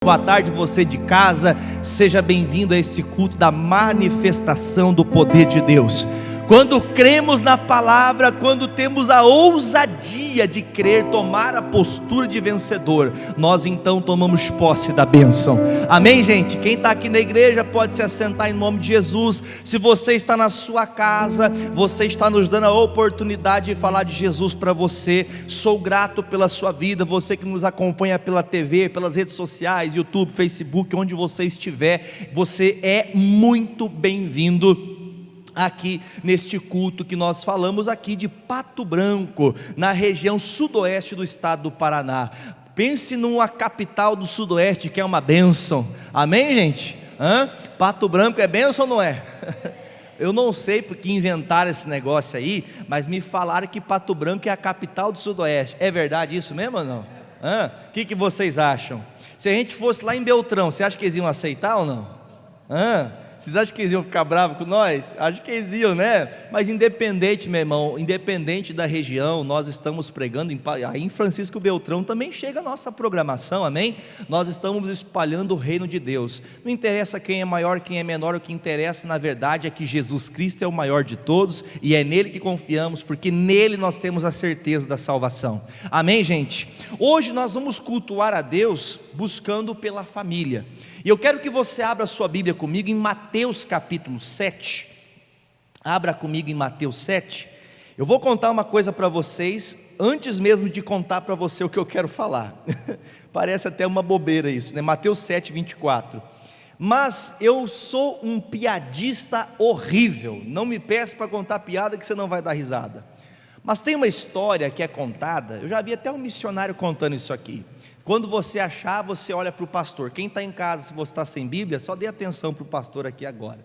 Boa tarde, você de casa, seja bem-vindo a esse culto da manifestação do poder de Deus. Quando cremos na palavra, quando temos a ousadia de crer, tomar a postura de vencedor, nós então tomamos posse da bênção. Amém, gente? Quem está aqui na igreja pode se assentar em nome de Jesus. Se você está na sua casa, você está nos dando a oportunidade de falar de Jesus para você. Sou grato pela sua vida, você que nos acompanha pela TV, pelas redes sociais, YouTube, Facebook, onde você estiver, você é muito bem-vindo aqui neste culto que nós falamos aqui de Pato Branco, na região sudoeste do estado do Paraná. Pense numa capital do sudoeste que é uma bênção. Amém, gente? Pato Branco é bênção ou não é? Eu não sei porque inventaram esse negócio aí, mas me falaram que Pato Branco é a capital do sudoeste. É verdade isso mesmo ou não? O que vocês acham? Se a gente fosse lá em Beltrão, você acha que eles iam aceitar ou não? Vocês acham que eles iam ficar bravos com nós? Acho que eles iam, né? Mas independente, meu irmão, independente da região, nós estamos pregando, aí em Francisco Beltrão também chega a nossa programação, amém? Nós estamos espalhando o reino de Deus. Não interessa quem é maior, quem é menor, o que interessa na verdade é que Jesus Cristo é o maior de todos, e é nele que confiamos, porque nele nós temos a certeza da salvação. Amém, gente? Hoje nós vamos cultuar a Deus buscando pela família. E eu quero que você abra a sua Bíblia comigo em Mateus capítulo 7. Abra comigo em Mateus 7. Eu vou contar uma coisa para vocês, antes mesmo de contar para você o que eu quero falar. Parece até uma bobeira isso, né? Mateus 7, 24. Mas eu sou um piadista horrível. Não me peça para contar piada que você não vai dar risada. Mas tem uma história que é contada, eu já vi até um missionário contando isso aqui. Quando você achar, você olha para o pastor. Quem está em casa, se você está sem Bíblia, só dê atenção para o pastor aqui agora.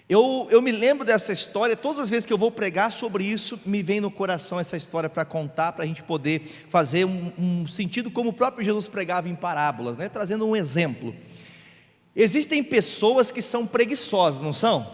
Eu me lembro dessa história, todas as vezes que eu vou pregar sobre isso, me vem no coração essa história para contar, para a gente poder fazer um sentido como o próprio Jesus pregava em parábolas, né? Trazendo um exemplo. Existem pessoas que são preguiçosas, não são?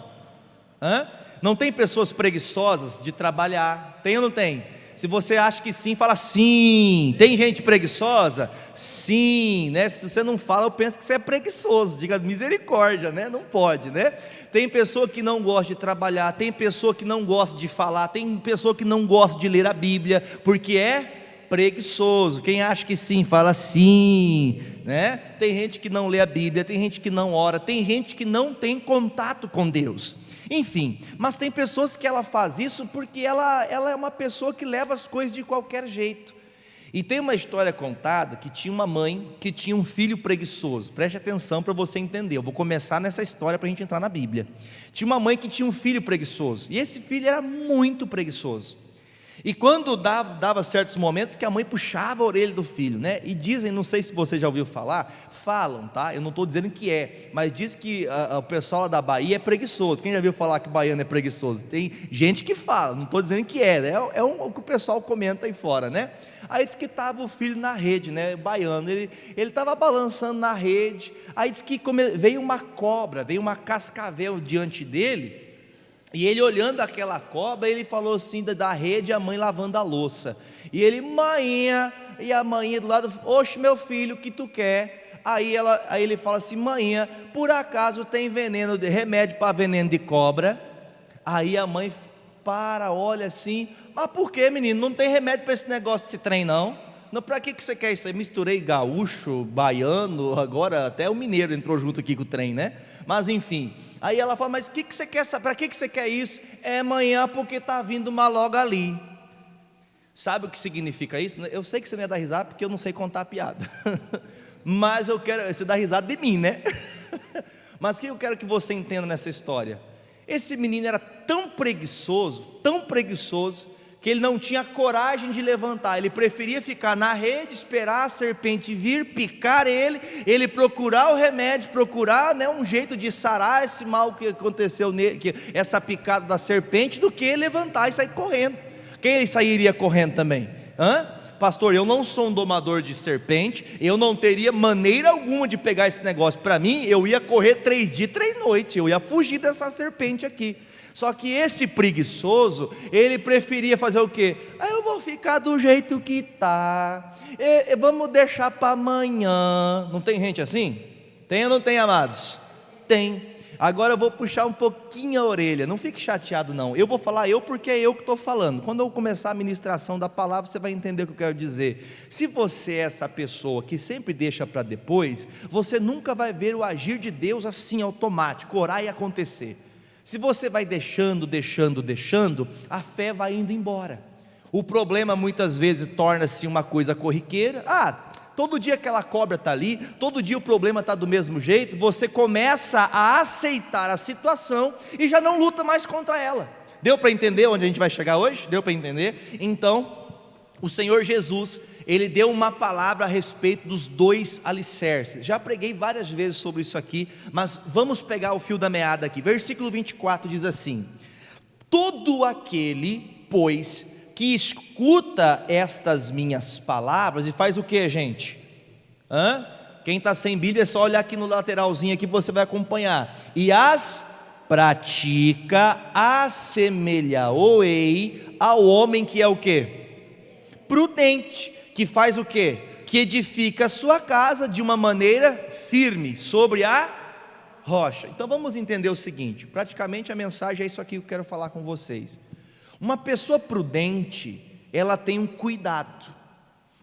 Não tem pessoas preguiçosas de trabalhar? Tem ou não tem? Se você acha que sim, fala sim. Tem gente preguiçosa? Sim, né? Se você não fala, eu penso que você é preguiçoso. Diga misericórdia, né? Não pode, né? Tem pessoa que não gosta de trabalhar, tem pessoa que não gosta de falar, tem pessoa que não gosta de ler a Bíblia, porque é preguiçoso. Quem acha que sim, fala sim, né? Tem gente que não lê a Bíblia, tem gente que não ora, tem gente que não tem contato com Deus. Enfim, mas tem pessoas que ela faz isso porque ela é uma pessoa que leva as coisas de qualquer jeito. E tem uma história contada que tinha uma mãe que tinha um filho preguiçoso. Preste atenção para você entender, eu vou começar nessa história para a gente entrar na Bíblia. Tinha uma mãe que tinha um filho preguiçoso, e esse filho era muito preguiçoso. E quando dava certos momentos que a mãe puxava a orelha do filho, né? E dizem, não sei se você já ouviu falam, tá? Eu não estou dizendo que é, mas diz que o pessoal lá da Bahia é preguiçoso. Quem já viu falar que baiano é preguiçoso? Tem gente que fala, não estou dizendo que é, né? É o que o pessoal comenta aí fora, né? Aí diz que estava o filho na rede, né? Baiano, ele estava balançando na rede. Aí diz que veio uma cobra, veio uma cascavel diante dele. E ele olhando aquela cobra, ele falou assim da rede, a mãe lavando a louça. E ele, mainha, e a mainha do lado, oxe meu filho, o que tu quer? Aí ele fala assim, mainha, por acaso tem remédio para veneno de cobra? Aí a mãe olha assim, mas por que menino, não tem remédio para esse negócio, esse trem não? Para que você quer isso aí? Misturei gaúcho, baiano, agora até o mineiro entrou junto aqui com o trem, né? Mas enfim, aí ela fala, mas o que você quer saber? Para que você quer isso? É amanhã porque está vindo uma logo ali. Sabe o que significa isso? Eu sei que você não ia dar risada porque eu não sei contar piada. Mas eu quero, você dá risada de mim, né? Mas o que eu quero que você entenda nessa história? Esse menino era tão preguiçoso, que ele não tinha coragem de levantar, ele preferia ficar na rede, esperar a serpente vir, picar ele procurar o remédio, procurar, né, um jeito de sarar esse mal que aconteceu nele, essa picada da serpente, do que levantar e sair correndo. Quem sairia correndo também? Pastor, eu não sou um domador de serpente, eu não teria maneira alguma de pegar esse negócio para mim, eu ia correr 3 dias, 3 noites, eu ia fugir dessa serpente aqui. Só que esse preguiçoso, ele preferia fazer o quê? Eu vou ficar do jeito que está, Vamos deixar para amanhã. Não tem gente assim? Tem ou não tem, amados? Tem. Agora eu vou puxar um pouquinho a orelha, não fique chateado não, eu vou falar porque é eu que estou falando. Quando eu começar a ministração da palavra, você vai entender o que eu quero dizer. Se você é essa pessoa que sempre deixa para depois, você nunca vai ver o agir de Deus assim automático, orar e acontecer. Se você vai deixando, a fé vai indo embora. O problema muitas vezes torna-se uma coisa corriqueira. Todo dia aquela cobra está ali, todo dia o problema está do mesmo jeito, você começa a aceitar a situação e já não luta mais contra ela. Deu para entender onde a gente vai chegar hoje? Deu para entender? Então, o Senhor Jesus, Ele deu uma palavra a respeito dos 2 alicerces. Já preguei várias vezes sobre isso aqui, mas vamos pegar o fio da meada aqui. Versículo 24 diz assim: todo aquele, pois, que escuta estas minhas palavras e faz o que, gente? Quem está sem Bíblia é só olhar aqui no lateralzinho aqui, você vai acompanhar. E as pratica, assemelhar-o-ei ao homem que é o que? Prudente, que faz o que? Que edifica a sua casa de uma maneira firme, sobre a rocha. Então vamos entender o seguinte, praticamente a mensagem é isso aqui que eu quero falar com vocês. Uma pessoa prudente, ela tem um cuidado.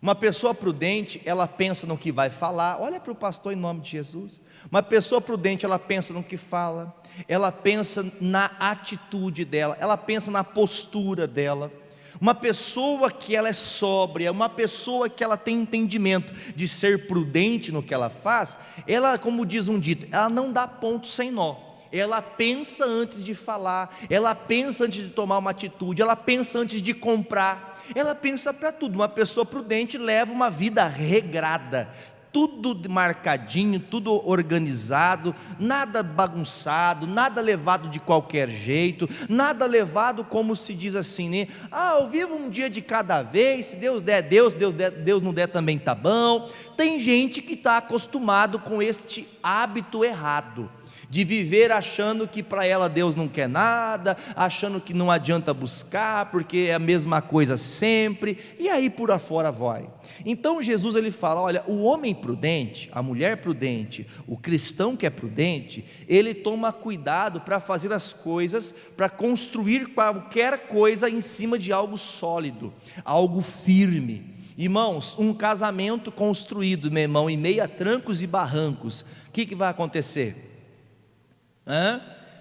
Uma pessoa prudente, ela pensa no que vai falar. Olha para o pastor em nome de Jesus. Uma pessoa prudente, ela pensa no que fala, ela pensa na atitude dela, ela pensa na postura dela. Uma pessoa que ela é sóbria, uma pessoa que ela tem entendimento de ser prudente no que ela faz, ela, como diz um dito, ela não dá ponto sem nó. Ela pensa antes de falar, ela pensa antes de tomar uma atitude, ela pensa antes de comprar, ela pensa para tudo. Uma pessoa prudente leva uma vida regrada, tudo marcadinho, tudo organizado, nada bagunçado, nada levado de qualquer jeito, nada levado como se diz assim, né? Eu vivo um dia de cada vez, se Deus der, Deus não der também tá bom. Tem gente que está acostumado com este hábito errado, de viver achando que para ela Deus não quer nada, achando que não adianta buscar, porque é a mesma coisa sempre, e aí por afora vai. Então Jesus ele fala, olha, o homem prudente, a mulher prudente, o cristão que é prudente, ele toma cuidado para fazer as coisas, para construir qualquer coisa em cima de algo sólido, algo firme. Irmãos, um casamento construído, meu irmão, em meio a trancos e barrancos, o que vai acontecer?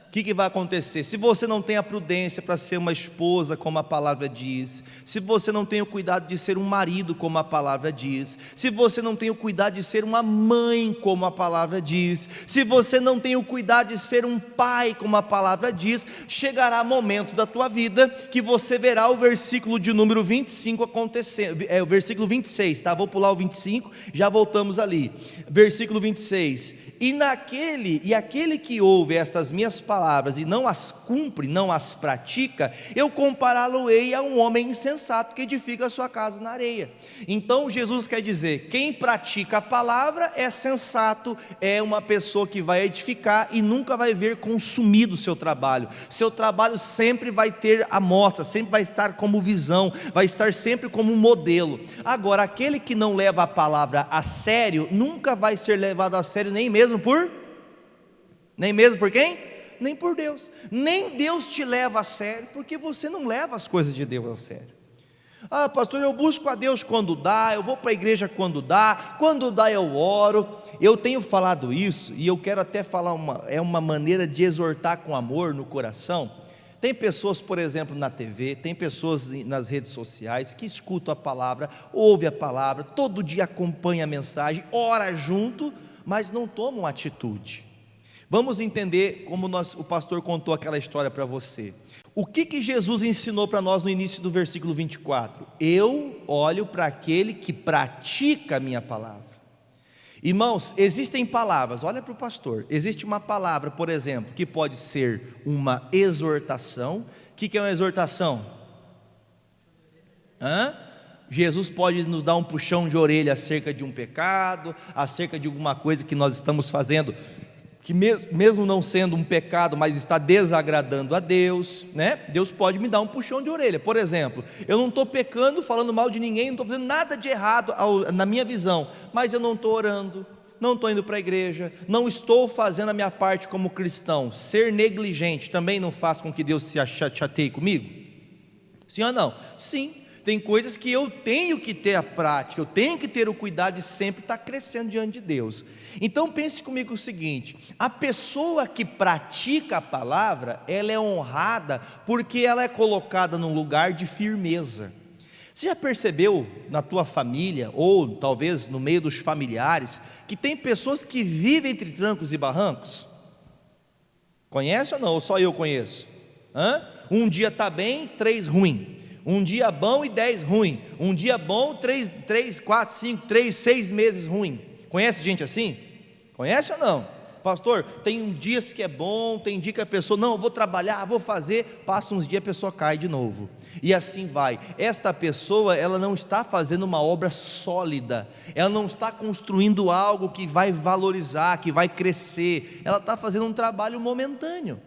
O que vai acontecer? Se você não tem a prudência para ser uma esposa, como a palavra diz, se você não tem o cuidado de ser um marido, como a palavra diz, se você não tem o cuidado de ser uma mãe, como a palavra diz, se você não tem o cuidado de ser um pai, como a palavra diz, chegará momentos da tua vida que você verá o versículo de número 25 acontecer, o versículo 26, tá? Vou pular o 25, já voltamos ali. Versículo 26. E aquele que ouve estas minhas palavras e não as cumpre, não as pratica, eu compará-lo-ei a um homem insensato que edifica a sua casa na areia. Então Jesus quer dizer, quem pratica a palavra é sensato, é uma pessoa que vai edificar e nunca vai ver consumido o seu trabalho sempre vai ter amostra, sempre vai estar como visão, vai estar sempre como um modelo. Agora, aquele que não leva a palavra a sério, nunca vai ser levado a sério, nem mesmo por quem? Nem por Deus. Nem Deus te leva a sério, porque você não leva as coisas de Deus a sério. Pastor, eu busco a Deus quando dá, eu vou para a igreja quando dá eu oro. Eu tenho falado isso, e eu quero até falar uma maneira de exortar com amor no coração. Tem pessoas, por exemplo, na TV, tem pessoas nas redes sociais que escutam a palavra, ouvem a palavra, todo dia acompanha a mensagem, ora junto, mas não tomam atitude. Vamos entender como o pastor contou aquela história para você. O que Jesus ensinou para nós no início do versículo 24? Eu olho para aquele que pratica a minha palavra. Irmãos, existem palavras, olha para o pastor, existe uma palavra, por exemplo, que pode ser uma exortação. O que é uma exortação? Jesus pode nos dar um puxão de orelha acerca de um pecado, acerca de alguma coisa que nós estamos fazendo que mesmo não sendo um pecado, mas está desagradando a Deus, né? Deus pode me dar um puxão de orelha. Por exemplo, eu não estou pecando, falando mal de ninguém, não estou fazendo nada de errado na minha visão, mas eu não estou orando, não estou indo para a igreja, não estou fazendo a minha parte como cristão. Ser negligente também não faz com que Deus se chateie comigo? Sim ou não? Sim. Tem coisas que eu tenho que ter a prática, eu tenho que ter o cuidado de sempre estar crescendo diante de Deus. Então pense comigo o seguinte: a pessoa que pratica a palavra, ela é honrada porque ela é colocada num lugar de firmeza. Você já percebeu na tua família, ou talvez no meio dos familiares, que tem pessoas que vivem entre trancos e barrancos? Conhece ou não? Ou só eu conheço? Um dia está bem, 3 ruim. Um dia bom e 10 ruim. Um dia bom, 3, 4, 5, 3, 6 meses ruim. Conhece gente assim? Conhece ou não? Pastor, tem dias que é bom, tem dia que a pessoa, não, eu vou trabalhar, vou fazer, passa uns dias a pessoa cai de novo. E assim vai. Esta pessoa, ela não está fazendo uma obra sólida, ela não está construindo algo que vai valorizar, que vai crescer, ela está fazendo um trabalho momentâneo.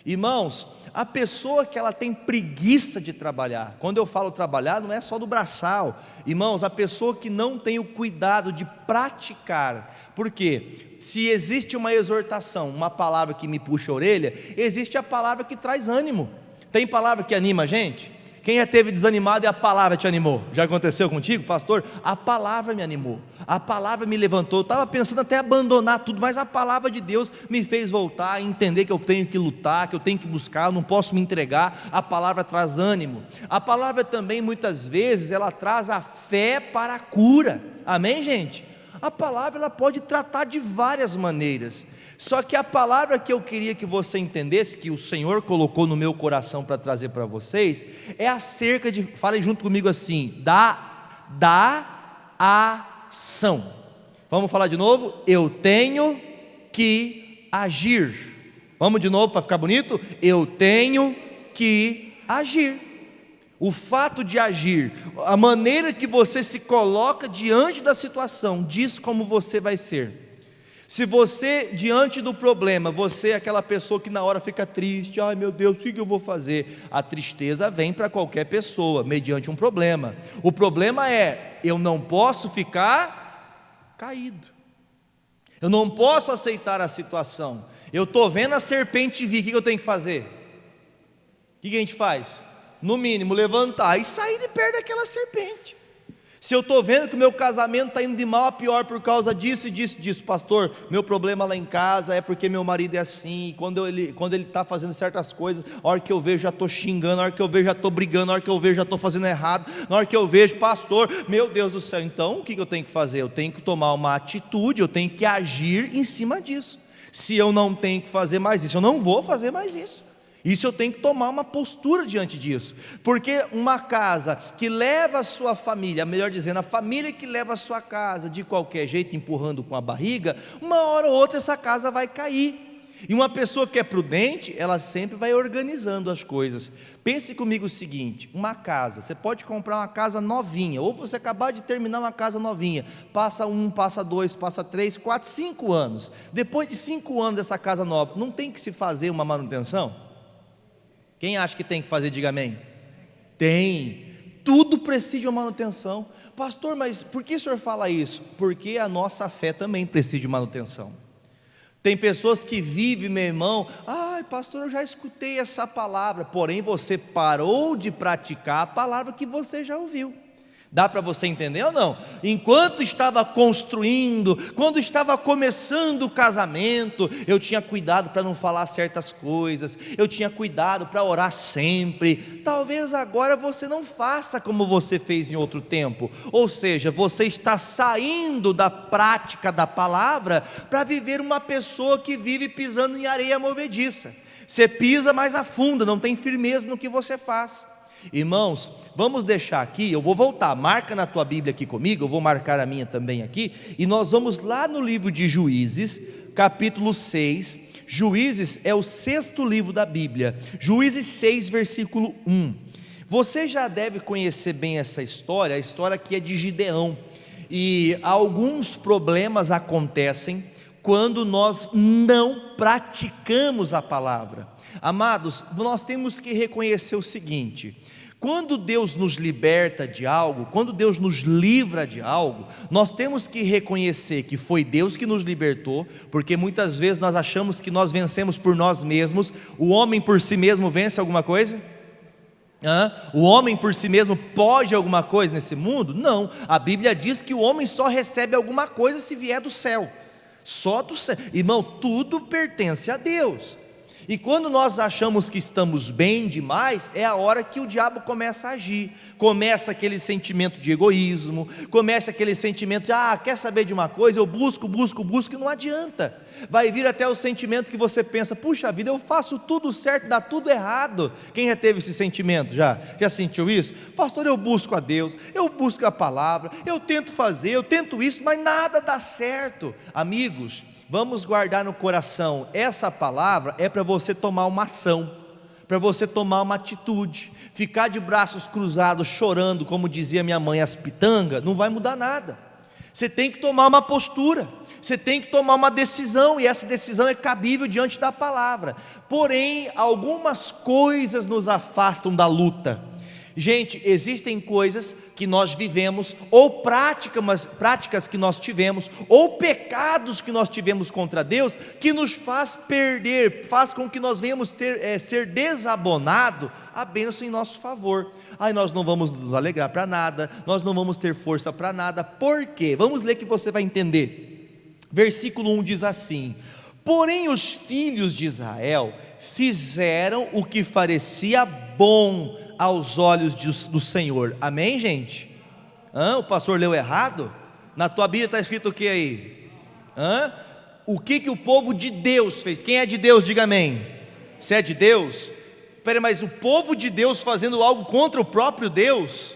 Irmãos, a pessoa que ela tem preguiça de trabalhar, quando eu falo trabalhar, não é só do braçal, irmãos, a pessoa que não tem o cuidado de praticar, porque se existe uma exortação, uma palavra que me puxa a orelha, existe a palavra que traz ânimo. Tem palavra que anima a gente? Quem já esteve desanimado e a palavra te animou? Já aconteceu contigo, pastor? A palavra me animou, a palavra me levantou. Eu estava pensando até abandonar tudo, mas a palavra de Deus me fez voltar a entender que eu tenho que lutar, que eu tenho que buscar, eu não posso me entregar. A palavra traz ânimo. A palavra também, muitas vezes, ela traz a fé para a cura. Amém, gente? A palavra, ela pode tratar de várias maneiras. Só que a palavra que eu queria que você entendesse, que o Senhor colocou no meu coração para trazer para vocês, é acerca de, fale junto comigo assim, da ação. Vamos falar de novo? Eu tenho que agir. Vamos de novo para ficar bonito? Eu tenho que agir. O fato de agir, a maneira que você se coloca diante da situação, diz como você vai ser. Se você, diante do problema, você é aquela pessoa que na hora fica triste, ai meu Deus, o que eu vou fazer? A tristeza vem para qualquer pessoa, mediante um problema. O problema é, eu não posso ficar caído, eu não posso aceitar a situação. Eu estou vendo a serpente vir, o que eu tenho que fazer? O que a gente faz? No mínimo, levantar e sair de perto daquela serpente. Se eu estou vendo que o meu casamento está indo de mal a pior por causa disso e disso, pastor, meu problema lá em casa é porque meu marido é assim, quando ele está fazendo certas coisas, a hora que eu vejo já estou xingando, a hora que eu vejo já estou brigando, a hora que eu vejo já estou fazendo errado, na hora que eu vejo, pastor, meu Deus do céu, então o que eu tenho que fazer? Eu tenho que tomar uma atitude, eu tenho que agir em cima disso. Se eu não tenho que fazer mais isso, eu não vou fazer mais isso. Isso eu tenho que tomar uma postura diante disso, porque uma casa que leva a sua família, melhor dizendo, a família que leva a sua casa de qualquer jeito, empurrando com a barriga, uma hora ou outra essa casa vai cair. E uma pessoa que é prudente, ela sempre vai organizando as coisas. Pense comigo o seguinte, uma casa, você pode comprar uma casa novinha, ou você acabar de terminar uma casa novinha, passa 1, passa 2, passa 3, 4, 5 anos, depois de 5 anos dessa casa nova, não tem que se fazer uma manutenção? Quem acha que tem que fazer, diga amém. Tem, tudo precisa de uma manutenção. Pastor, mas por que o senhor fala isso? Porque a nossa fé também precisa de manutenção. Tem pessoas que vivem, meu irmão, ai pastor, eu já escutei essa palavra, porém você parou de praticar a palavra que você já ouviu. Dá para você entender ou não? Enquanto estava construindo, quando estava começando o casamento, eu tinha cuidado para não falar certas coisas, eu tinha cuidado para orar sempre. Talvez agora você não faça como você fez em outro tempo, ou seja, você está saindo da prática da palavra para viver uma pessoa que vive pisando em areia movediça. Você pisa, mas afunda, não tem firmeza no que você faz. Irmãos, vamos deixar aqui, eu vou voltar, marca na tua Bíblia aqui comigo, eu vou marcar a minha também aqui, e nós vamos lá no livro de Juízes, capítulo 6, Juízes é o 6º livro da Bíblia, Juízes 6, versículo 1, você já deve conhecer bem essa história, a história que é de Gideão, e alguns problemas acontecem, quando nós não praticamos a palavra. Amados, nós temos que reconhecer o seguinte: quando Deus nos liberta de algo, quando Deus nos livra de algo, nós temos que reconhecer que foi Deus que nos libertou, porque muitas vezes nós achamos que nós vencemos por nós mesmos. O homem por si mesmo vence alguma coisa? O homem por si mesmo pode alguma coisa nesse mundo? Não, a Bíblia diz que o homem só recebe alguma coisa se vier do céu, só do céu. Irmão, tudo pertence a Deus. E quando nós achamos que estamos bem demais, é a hora que o diabo começa a agir. Começa aquele sentimento de egoísmo, começa aquele sentimento de, quer saber de uma coisa, eu busco, e não adianta. Vai vir até o sentimento que você pensa, puxa vida, eu faço tudo certo, dá tudo errado. Quem já teve esse sentimento? Já sentiu isso? Pastor, eu busco a Deus, eu busco a palavra, eu tento fazer, eu tento isso, mas nada dá certo. Amigos, vamos guardar no coração, essa palavra é para você tomar uma ação, para você tomar uma atitude. Ficar de braços cruzados chorando, como dizia minha mãe, as pitangas, não vai mudar nada. Você tem que tomar uma postura, você tem que tomar uma decisão, e essa decisão é cabível diante da palavra. Porém, algumas coisas nos afastam da luta. Gente, existem coisas que nós vivemos, ou práticas que nós tivemos, ou pecados que nós tivemos contra Deus, que nos faz perder, faz com que nós venhamos ser desabonado a bênção em nosso favor. Aí nós não vamos nos alegrar para nada, nós não vamos ter força para nada. Por quê? Vamos ler que você vai entender. Versículo 1 diz assim: porém os filhos de Israel fizeram o que parecia bom aos olhos do Senhor. Amém, gente? O pastor leu errado? Na tua Bíblia está escrito o que aí? O que o povo de Deus fez? Quem é de Deus, diga amém. Se é de Deus, mas o povo de Deus fazendo algo contra o próprio Deus,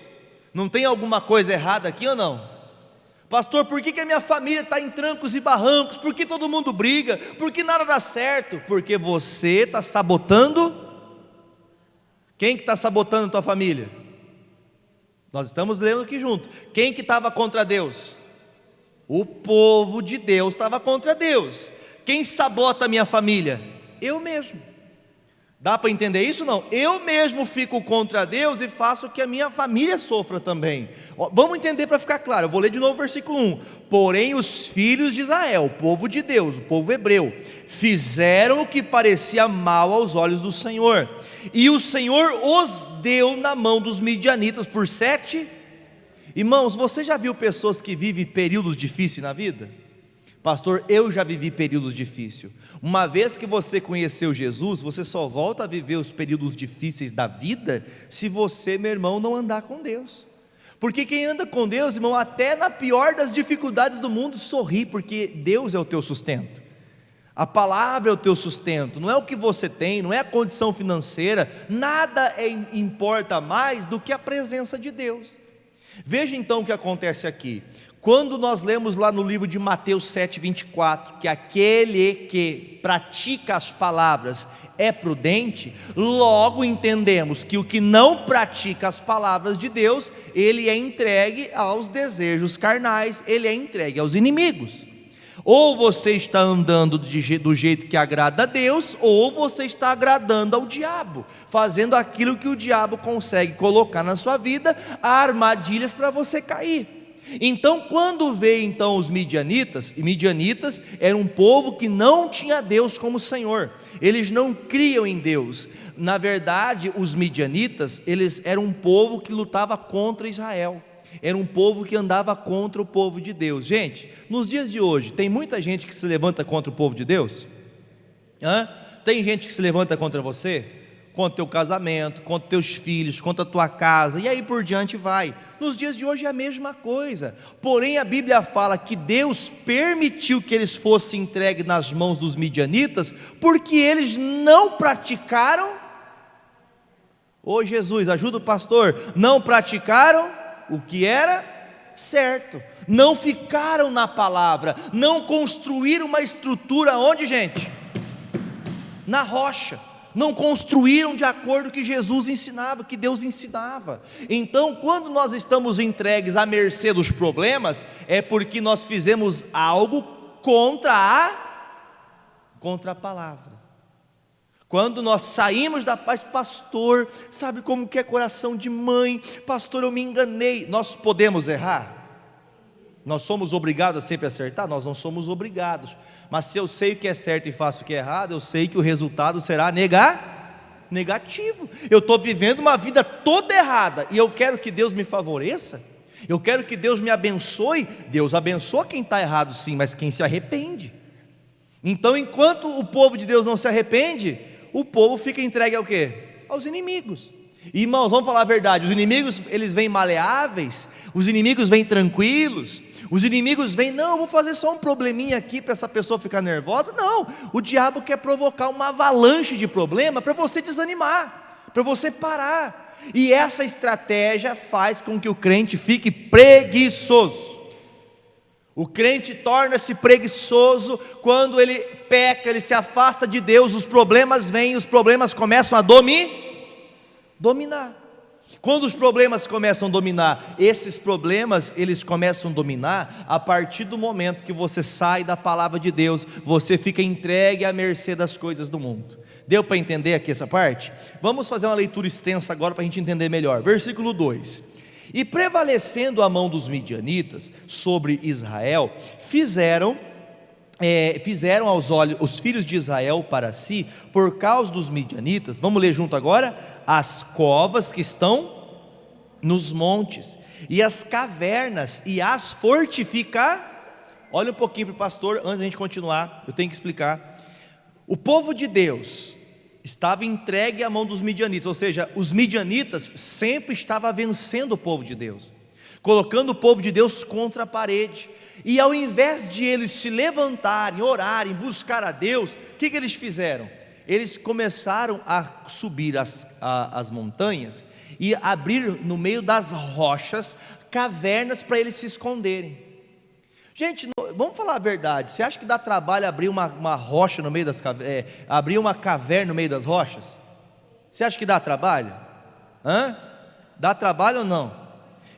não tem alguma coisa errada aqui ou não? Pastor, por que a minha família está em trancos e barrancos? Por que todo mundo briga? Por que nada dá certo? Porque você está sabotando. Quem que está sabotando a tua família? Nós estamos lendo aqui junto. Quem que estava contra Deus? O povo de Deus estava contra Deus. Quem sabota a minha família? Eu mesmo. Dá para entender isso? Não, eu mesmo fico contra Deus e faço que a minha família sofra também. Vamos entender para ficar claro, eu vou ler de novo o versículo 1. Porém os filhos de Israel, o povo de Deus, o povo hebreu, fizeram o que parecia mal aos olhos do Senhor, e o Senhor os deu na mão dos midianitas por 7. Irmãos, você já viu pessoas que vivem períodos difíceis na vida? Pastor, eu já vivi períodos difíceis. Uma vez que você conheceu Jesus, você só volta a viver os períodos difíceis da vida se você, meu irmão, não andar com Deus. Porque quem anda com Deus, irmão, até na pior das dificuldades do mundo, sorri, porque Deus é o teu sustento. A palavra é o teu sustento, não é o que você tem, não é a condição financeira, nada importa mais do que a presença de Deus. Veja então o que acontece aqui. Quando nós lemos lá no livro de Mateus 7,24, que aquele que pratica as palavras é prudente, logo entendemos que o que não pratica as palavras de Deus, ele é entregue aos desejos carnais, ele é entregue aos inimigos. Ou você está andando do jeito que agrada a Deus, ou você está agradando ao diabo, fazendo aquilo que o diabo consegue colocar na sua vida, armadilhas para você cair. Então quando veio então os midianitas, e midianitas era um povo que não tinha Deus como Senhor, eles não criam em Deus. Na verdade os midianitas, eles eram um povo que lutava contra Israel, era um povo que andava contra o povo de Deus. Gente, nos dias de hoje, tem muita gente que se levanta contra o povo de Deus? Tem gente que se levanta contra você? Contra o teu casamento, contra teus filhos, contra a tua casa, e aí por diante vai. Nos dias de hoje é a mesma coisa. Porém a Bíblia fala que Deus permitiu que eles fossem entregues nas mãos dos midianitas, porque eles não praticaram. Ô Jesus, ajuda o pastor. Não praticaram o que era certo, não ficaram na palavra, não construíram uma estrutura onde, gente? Na rocha. Não construíram de acordo com o que Jesus ensinava, que Deus ensinava. Então quando nós estamos entregues à mercê dos problemas, é porque nós fizemos algo contra a contra a palavra. Quando nós saímos da paz, pastor, sabe como que é coração de mãe, pastor, eu me enganei. Nós podemos errar? Nós somos obrigados a sempre acertar? Nós não somos obrigados, mas se eu sei o que é certo e faço o que é errado, eu sei que o resultado será negativo. Eu estou vivendo uma vida toda errada, e eu quero que Deus me favoreça, eu quero que Deus me abençoe. Deus abençoa quem está errado sim, mas quem se arrepende. Então enquanto o povo de Deus não se arrepende, o povo fica entregue ao quê? Aos inimigos. Irmãos, vamos falar a verdade, os inimigos, eles vêm maleáveis, os inimigos vêm tranquilos, os inimigos vêm, não, eu vou fazer só um probleminha aqui para essa pessoa ficar nervosa. Não, o diabo quer provocar uma avalanche de problema para você desanimar, para você parar, e essa estratégia faz com que o crente fique preguiçoso. O crente torna-se preguiçoso quando ele peca, ele se afasta de Deus, os problemas vêm, os problemas começam a dominar. Quando os problemas começam a dominar, esses problemas, eles começam a dominar a partir do momento que você sai da palavra de Deus, você fica entregue à mercê das coisas do mundo. Deu para entender aqui essa parte? Vamos fazer uma leitura extensa agora para a gente entender melhor. Versículo 2: E prevalecendo a mão dos midianitas sobre Israel, fizeram aos olhos os filhos de Israel para si, por causa dos midianitas, vamos ler junto agora, as covas que estão nos montes, e as cavernas, e as fortificar. Olha um pouquinho para o pastor, antes da gente continuar, eu tenho que explicar. O povo de Deus estava entregue à mão dos midianitas, ou seja, os midianitas sempre estavam vencendo o povo de Deus, colocando o povo de Deus contra a parede. E ao invés de eles se levantarem, orarem, buscar a Deus, o que eles fizeram? Eles começaram a subir as montanhas e abrir no meio das rochas cavernas para eles se esconderem. Gente, vamos falar a verdade, você acha que dá trabalho abrir uma rocha no meio das cavernas, abrir uma caverna no meio das rochas? Você acha que dá trabalho? Dá trabalho ou não?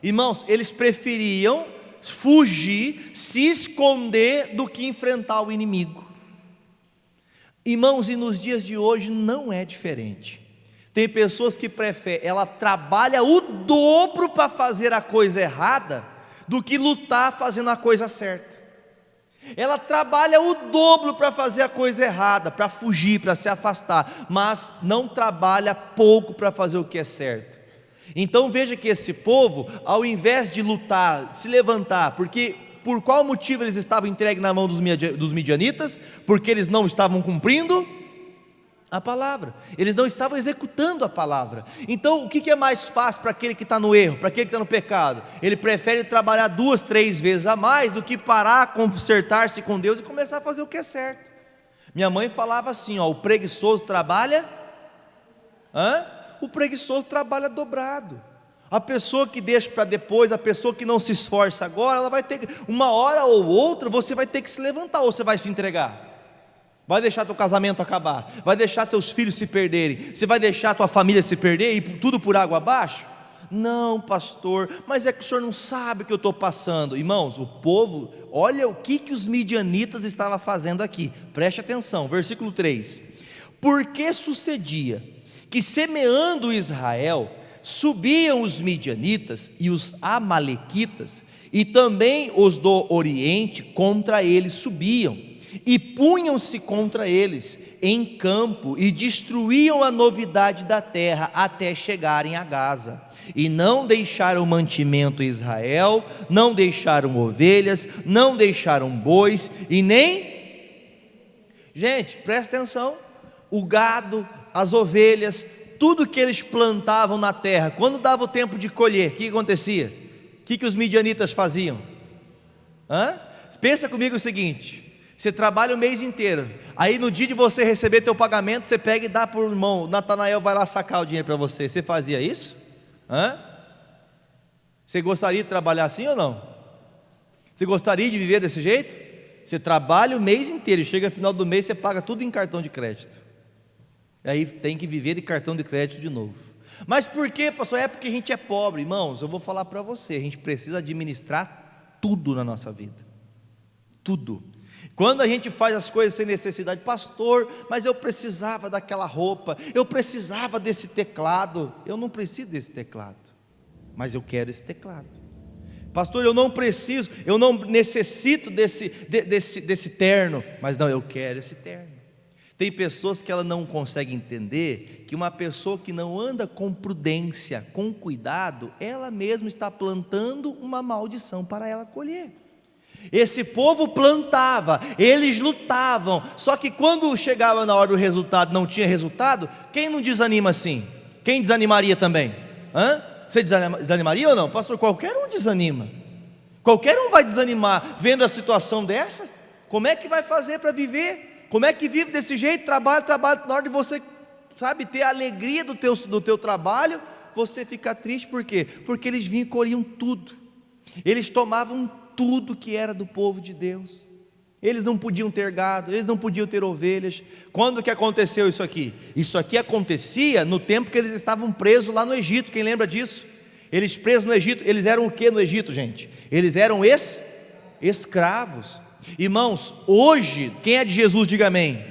Irmãos, eles preferiam fugir, se esconder, do que enfrentar o inimigo. Irmãos, e nos dias de hoje não é diferente. Tem pessoas que preferem, ela trabalha o dobro para fazer a coisa errada, do que lutar fazendo a coisa certa. Ela trabalha o dobro para fazer a coisa errada, para fugir, para se afastar, mas não trabalha pouco para fazer o que é certo. Então veja que esse povo, ao invés de lutar, se levantar, porque por qual motivo eles estavam entregues na mão dos midianitas? Porque eles não estavam cumprindo a palavra, eles não estavam executando a palavra. Então o que é mais fácil para aquele que está no erro, para aquele que está no pecado? Ele prefere trabalhar 2, 3 vezes a mais do que parar, consertar-se com Deus e começar a fazer o que é certo. Minha mãe falava assim, o preguiçoso trabalha, o preguiçoso trabalha dobrado. A pessoa que deixa para depois, a pessoa que não se esforça agora, ela vai ter que, uma hora ou outra, você vai ter que se levantar, ou você vai se entregar. Vai deixar teu casamento acabar, vai deixar teus filhos se perderem, você vai deixar tua família se perder e tudo por água abaixo? Não, pastor, mas é que o senhor não sabe o que eu estou passando. Irmãos, o povo, olha o que os midianitas estavam fazendo aqui, preste atenção, versículo 3: Porque sucedia que, semeando Israel, subiam os midianitas e os amalequitas, e também os do oriente contra eles subiam, e punham-se contra eles em campo, e destruíam a novidade da terra, até chegarem a Gaza, e não deixaram mantimento em Israel, não deixaram ovelhas, não deixaram bois, e nem... Gente, presta atenção, o gado, as ovelhas, tudo que eles plantavam na terra, quando dava o tempo de colher, o que acontecia? O que os midianitas faziam? Pensa comigo o seguinte: você trabalha o mês inteiro, aí no dia de você receber teu pagamento, você pega e dá para o irmão, Natanael vai lá sacar o dinheiro para você. Você fazia isso? Você gostaria de trabalhar assim ou não? Você gostaria de viver desse jeito? Você trabalha o mês inteiro, e chega no final do mês, você paga tudo em cartão de crédito. Aí tem que viver de cartão de crédito de novo. Mas por quê, pastor? É porque a gente é pobre. Irmãos, eu vou falar para você, a gente precisa administrar tudo na nossa vida, tudo. Quando a gente faz as coisas sem necessidade, pastor, mas eu precisava daquela roupa, eu precisava desse teclado. Eu não preciso desse teclado, mas eu quero esse teclado. Pastor, eu não preciso, eu não necessito desse terno, mas não, eu quero esse terno. Tem pessoas que ela não consegue entender que uma pessoa que não anda com prudência, com cuidado, ela mesma está plantando uma maldição para ela colher. Esse povo plantava, eles lutavam, só que quando chegava na hora do resultado, não tinha resultado. Quem não desanima assim? Quem desanimaria também? Você desanimaria ou não? Pastor, qualquer um desanima. Qualquer um vai desanimar vendo a situação dessa. Como é que vai fazer para viver? Como é que vive desse jeito? Trabalho, na hora de você, sabe, ter a alegria do teu trabalho, você fica triste. Por quê? Porque eles vinham e colhiam tudo. Eles tomavam tudo que era do povo de Deus. Eles não podiam ter gado, eles não podiam ter ovelhas. Quando que aconteceu isso aqui? Isso aqui acontecia no tempo que eles estavam presos lá no Egito. Quem lembra disso? Eles presos no Egito, eles eram o que no Egito, gente? Eles eram escravos. Irmãos, hoje, quem é de Jesus, diga amém.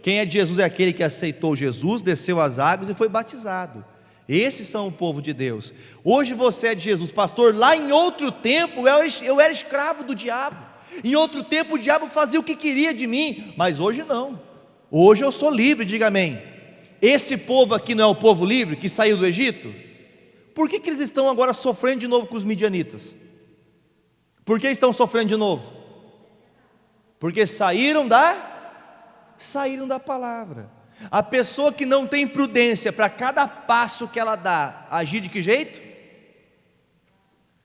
Quem é de Jesus é aquele que aceitou Jesus, desceu as águas e foi batizado. Esses são o povo de Deus. Hoje você é de Jesus. Pastor, lá em outro tempo eu era escravo do diabo. Em outro tempo o diabo fazia o que queria de mim, mas hoje não. Hoje eu sou livre, diga amém. Esse povo aqui não é o povo livre que saiu do Egito? Por que eles estão agora sofrendo de novo com os midianitas? Por que estão sofrendo de novo? Porque saíram da palavra. A pessoa que não tem prudência para cada passo que ela dá, agir de que jeito?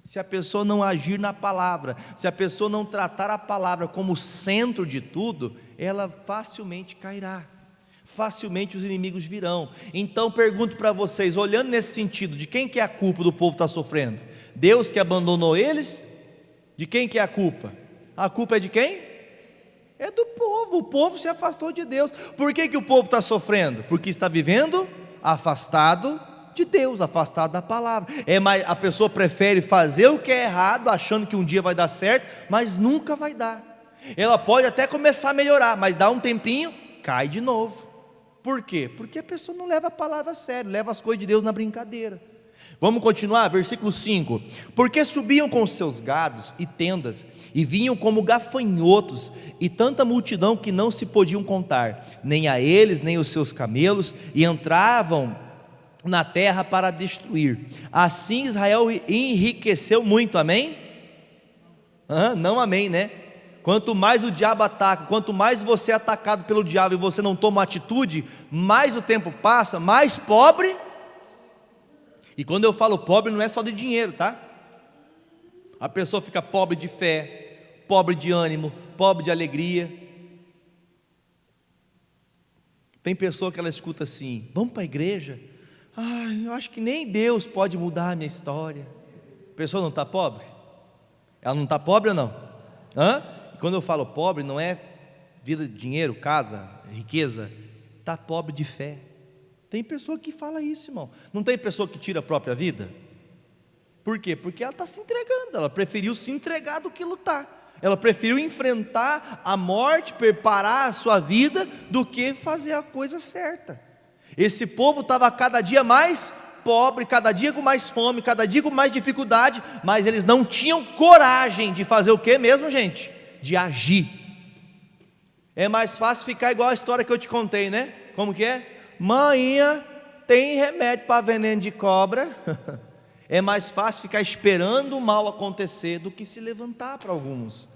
Se a pessoa não agir na palavra, se a pessoa não tratar a palavra como centro de tudo, ela facilmente cairá, facilmente os inimigos virão. Então pergunto para vocês, olhando nesse sentido, de quem que é a culpa do povo estar sofrendo? Deus que abandonou eles? De quem que é a culpa? A culpa é de quem? É do povo. O povo se afastou de Deus. Por que o povo está sofrendo? Porque está vivendo afastado de Deus, afastado da palavra. A pessoa prefere fazer o que é errado, achando que um dia vai dar certo, mas nunca vai dar. Ela pode até começar a melhorar, mas dá um tempinho, cai de novo. Por quê? Porque a pessoa não leva a palavra a sério, leva as coisas de Deus na brincadeira. Vamos continuar, versículo 5. Porque subiam com os seus gados e tendas, e vinham como gafanhotos, e tanta multidão que não se podiam contar, nem a eles, nem os seus camelos, e entravam na terra para destruir. Assim Israel enriqueceu muito, amém? Não amém, né? Quanto mais o diabo ataca, quanto mais você é atacado pelo diabo e você não toma atitude, mais o tempo passa, mais pobre. E quando eu falo pobre, não é só de dinheiro, tá? A pessoa fica pobre de fé, pobre de ânimo, pobre de alegria. Tem pessoa que ela escuta assim: vamos para a igreja? Eu acho que nem Deus pode mudar a minha história. A pessoa não está pobre? Ela não está pobre ou não? E quando eu falo pobre, não é vida de dinheiro, casa, riqueza. Está pobre de fé. Tem pessoa que fala isso, irmão. Não tem pessoa que tira a própria vida? Por quê? Porque ela está se entregando. Ela preferiu se entregar do que lutar. Ela preferiu enfrentar a morte, preparar a sua vida, do que fazer a coisa certa. Esse povo estava cada dia mais pobre, cada dia com mais fome, cada dia com mais dificuldade, mas eles não tinham coragem de fazer o que mesmo, gente? De agir. É mais fácil ficar igual a história que eu te contei, né? Como que é? Maninha, tem remédio para veneno de cobra? É mais fácil ficar esperando o mal acontecer do que se levantar para alguns.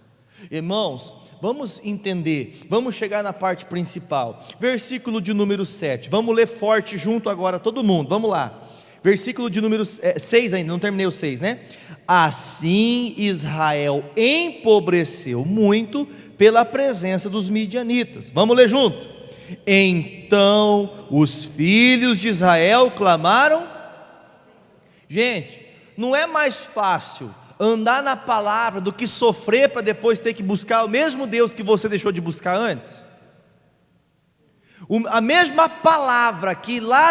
Irmãos, vamos entender, vamos chegar na parte principal. Versículo de número 7, vamos ler forte junto agora todo mundo, vamos lá. Versículo de número 6 ainda, não terminei o 6, né? Assim Israel empobreceu muito pela presença dos midianitas. Vamos ler junto. Então os filhos de Israel clamaram. Gente, não é mais fácil andar na palavra do que sofrer para depois ter que buscar o mesmo Deus que você deixou de buscar antes? A mesma palavra que lá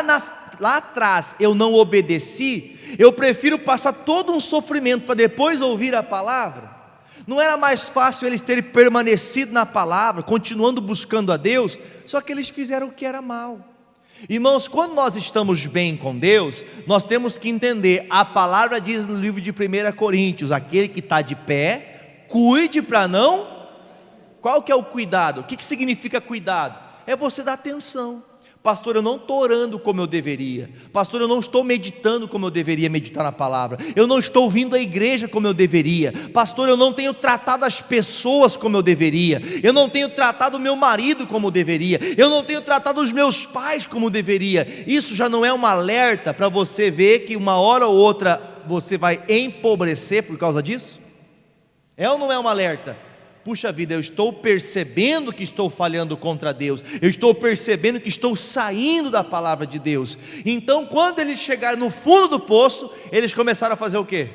atrás eu não obedeci, eu prefiro passar todo um sofrimento para depois ouvir a palavra. Não era mais fácil eles terem permanecido na palavra, continuando buscando a Deus? Só que eles fizeram o que era mal. Irmãos, quando nós estamos bem com Deus, nós temos que entender, a palavra diz no livro de 1 Coríntios, aquele que está de pé, cuide para não... Qual que é o cuidado? O que significa cuidado? É você dar atenção. Pastor, eu não estou orando como eu deveria. Pastor, eu não estou meditando como eu deveria meditar na palavra. Eu não estou vindo à igreja como eu deveria. Pastor, eu não tenho tratado as pessoas como eu deveria. Eu não tenho tratado o meu marido como eu deveria. Eu não tenho tratado os meus pais como eu deveria. Isso já não é um alerta para você ver que uma hora ou outra você vai empobrecer por causa disso? É ou não é um alerta? Puxa vida, eu estou percebendo que estou falhando contra Deus, eu estou percebendo que estou saindo da palavra de Deus. Então quando eles chegaram no fundo do poço, eles começaram a fazer o quê?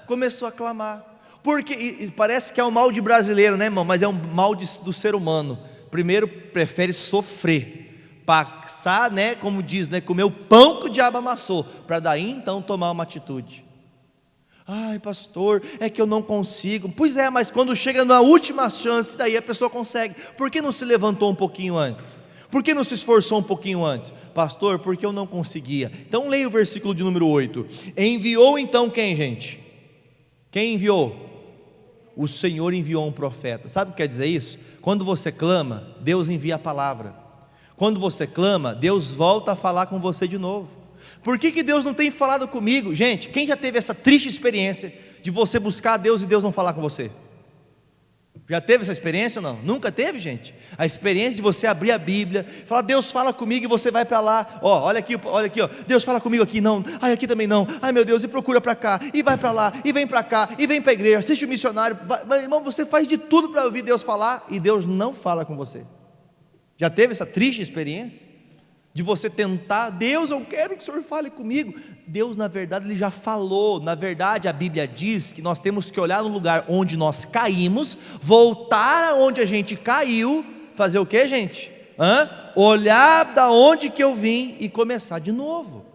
Começou a clamar, porque e parece que é um mal de brasileiro, né, irmão? Mas é um mal do ser humano. Primeiro prefere sofrer, passar, né, como diz, né, comer o pão que o diabo amassou, para daí então tomar uma atitude. Ai, pastor, é que eu não consigo. Pois é, mas quando chega na última chance, daí a pessoa consegue. Por que não se levantou um pouquinho antes? Por que não se esforçou um pouquinho antes? Pastor, porque eu não conseguia. Então leia o versículo de número 8. Enviou então quem, gente? Quem enviou? O Senhor enviou um profeta. Sabe o que quer dizer isso? Quando você clama, Deus envia a palavra. Quando você clama, Deus volta a falar com você de novo. Por que Deus não tem falado comigo? Gente, quem já teve essa triste experiência de você buscar a Deus e Deus não falar com você? Já teve essa experiência ou não? Nunca teve, gente? A experiência de você abrir a Bíblia, falar, Deus fala comigo, e você vai para lá, ó, olha aqui, ó, Deus fala comigo aqui, não, ai, aqui também não, ai meu Deus, e procura para cá, e vai para lá, e vem para cá, e vem para a igreja, assiste o missionário, vai, irmão, você faz de tudo para ouvir Deus falar, e Deus não fala com você. Já teve essa triste experiência? De você tentar, Deus, eu quero que o Senhor fale comigo. Deus, na verdade, Ele já falou. Na verdade, a Bíblia diz que nós temos que olhar no lugar onde nós caímos, voltar aonde a gente caiu, fazer o que, gente? Olhar da onde que eu vim e começar de novo.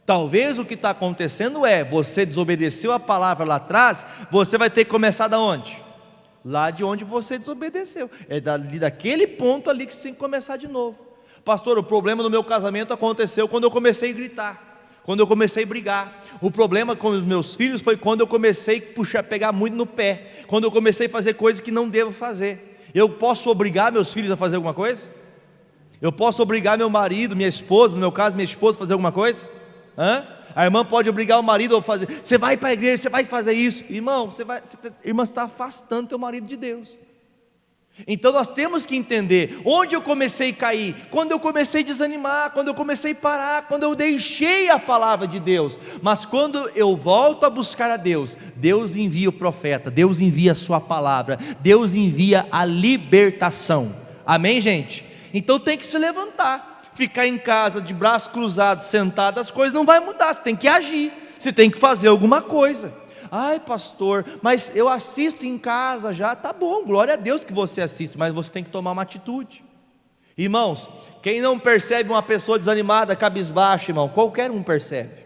Talvez o que está acontecendo é, você desobedeceu a palavra lá atrás, você vai ter que começar da onde? Lá de onde você desobedeceu. É daquele ponto ali que você tem que começar de novo. Pastor, o problema no meu casamento aconteceu quando eu comecei a gritar, quando eu comecei a brigar. O problema com os meus filhos foi quando eu comecei a pegar muito no pé, quando eu comecei a fazer coisas que não devo fazer. Eu posso obrigar meus filhos a fazer alguma coisa? Eu posso obrigar meu marido, minha esposa, no meu caso minha esposa, a fazer alguma coisa? A irmã pode obrigar o marido a fazer, você vai para a igreja, você vai fazer isso. Irmão, irmã, você está afastando teu marido de Deus. Então nós temos que entender onde eu comecei a cair, quando eu comecei a desanimar, quando eu comecei a parar, quando eu deixei a palavra de Deus. Mas quando eu volto a buscar a Deus, Deus envia o profeta, Deus envia a sua palavra, Deus envia a libertação. Amém, gente? Então tem que se levantar. Ficar em casa de braços cruzados, sentado, as coisas não vai mudar. Você tem que agir, você tem que fazer alguma coisa. Ai, pastor, mas eu assisto em casa já. Tá bom, glória a Deus que você assiste, mas você tem que tomar uma atitude. Irmãos, quem não percebe uma pessoa desanimada, cabisbaixa, irmão, qualquer um percebe.